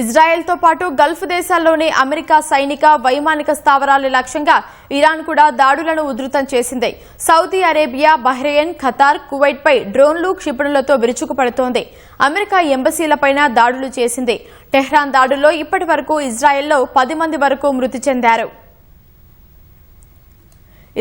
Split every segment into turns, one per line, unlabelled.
ఇజ్రాయెల్తో పాటు గల్ఫ్ దేశాల్లోని అమెరికా సైనిక వైమానిక స్థావరాల లక్ష్యంగా ఇరాన్ కూడా దాడులను ఉధృతం చేసింది. సౌదీ అరేబియా, బహ్రెయిన్, ఖతార్, కువైట్పై డ్రోన్లు, క్షిపణులతో విరుచుకుపడుతోంది. అమెరికా ఎంబసీలపైన దాడులు చేసింది. టెహ్రాన్ దాడుల్లో ఇప్పటి వరకు ఇజ్రాయెల్లో 10 మంది వరకు మృతి చెందారు.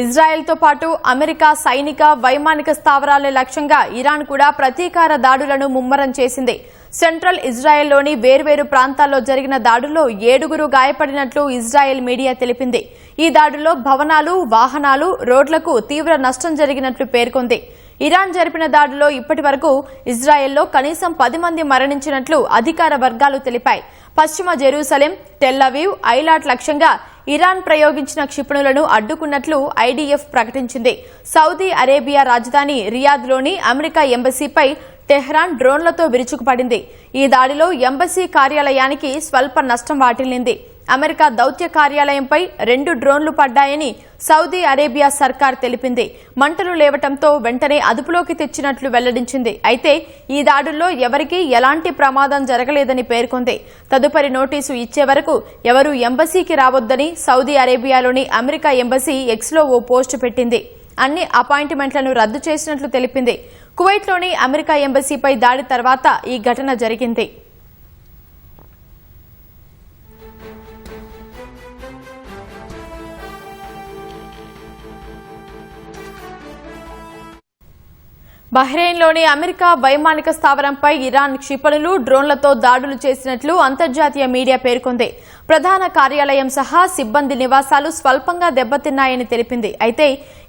ఇజ్రాయెల్తో పాటు అమెరికా సైనిక వైమానిక స్థావరాల లక్ష్యంగా ఇరాన్ కూడా ప్రతీకార దాడులను ముమ్మరం చేసింది. సెంట్రల్ ఇజ్రాయెల్లోని వేర్వేరు ప్రాంతాల్లో జరిగిన దాడుల్లో 7గురు గాయపడినట్లు ఇజ్రాయెల్ మీడియా తెలిపింది. ఈ దాడుల్లో భవనాలు, వాహనాలు, రోడ్లకు తీవ్ర నష్టం జరిగినట్లు పేర్కొంది. ఇరాన్ జరిపిన దాడిలో ఇప్పటి వరకు ఇజ్రాయెల్లో కనీసం 10 మంది మరణించినట్లు అధికార వర్గాలు తెలిపాయి. పశ్చిమ జెరూసలేం, టెల్ అవీవ్, ఐలాట్ లక్ష్యంగా ఇరాన్ ప్రయోగించిన క్షిపణులను అడ్డుకున్నట్లు ఐడీఎఫ్ ప్రకటించింది. సౌదీ అరేబియా రాజధాని రియాద్లోని అమెరికా ఎంబసీపై టెహ్రాన్ డ్రోన్లతో విరుచుకుపడింది. ఈ దాడిలో ఎంబసీ కార్యాలయానికి స్వల్ప నష్టం వాటిల్లింది. అమెరికా దౌత్య కార్యాలయంపై 2 డ్రోన్లు పడ్డాయని సౌదీ అరేబియా సర్కార్ తెలిపింది. మంటలు లేవటంతో వెంటనే అదుపులోకి తెచ్చినట్లు వెల్లడించింది. అయితే ఈ దాడుల్లో ఎవరికీ ఎలాంటి ప్రమాదం జరగలేదని పేర్కొంది. తదుపరి నోటీసు ఇచ్చే వరకు ఎవరూ ఎంబసీకి రావొద్దని సౌదీ అరేబియాలోని అమెరికా ఎంబసీ ఎక్స్లో ఓ పోస్టు పెట్టింది. అన్ని అపాయింట్మెంట్లను రద్దు చేసినట్లు తెలిపింది. కువైట్లోని అమెరికా ఎంబసీపై దాడి తర్వాత ఈ ఘటన జరిగింది. బహ్రెయిన్లోని అమెరికా వైమానిక స్థావరంపై ఇరాన్ క్షిపణులు, డ్రోన్లతో దాడులు చేసినట్లు అంతర్జాతీయ మీడియా పేర్కొంది. ప్రధాన కార్యాలయం సహా సిబ్బంది నివాసాలు స్వల్పంగా దెబ్బతిన్నాయని తెలిపింది. అయితే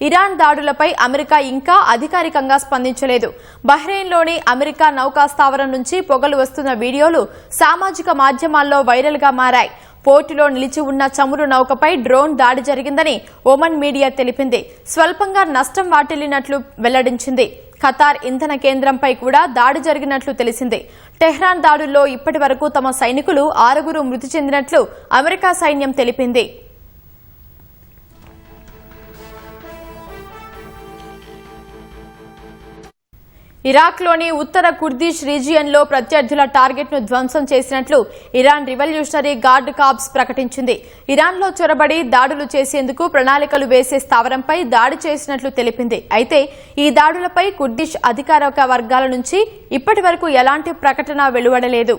ఇరాన్ దాడులపై అమెరికా ఇంకా అధికారికంగా స్పందించలేదు. బహ్రెయిన్లోని అమెరికా నౌకా స్థావరం నుంచి పొగలు వస్తున్న వీడియోలు సామాజిక మాధ్యమాల్లో వైరల్గా మారాయి. పోర్టులో నిలిచి ఉన్న చమురు నౌకపై డ్రోన్ దాడి జరిగిందని ఒమన్ మీడియా తెలిపింది. స్వల్పంగా నష్టం వాటిల్లినట్లు వెల్లడించింది. ఖతార్ ఇంధన కేంద్రంపై కూడా దాడి జరిగినట్లు తెలిసింది. టెహ్రాన్ దాడుల్లో ఇప్పటి వరకు తమ సైనికులు 6గురు మృతి చెందినట్లు అమెరికా సైన్యం తెలిపింది. ఇరాక్లోని ఉత్తర కుర్దిష్ రీజియన్లో ప్రత్యర్థుల టార్గెట్ను ధ్వంసం చేసినట్లు ఇరాన్ రివల్యూషనరీ గార్డ్ కార్ప్స్ ప్రకటించింది. ఇరాన్లో చొరబడి దాడులు చేసేందుకు ప్రణాళికలు వేసే స్థావరంపై దాడి చేసినట్లు తెలిపింది. అయితే ఈ దాడులపై కుర్దిష్ అధికారిక వర్గాల నుంచి ఇప్పటి వరకు ఎలాంటి ప్రకటన వెలువడలేదు.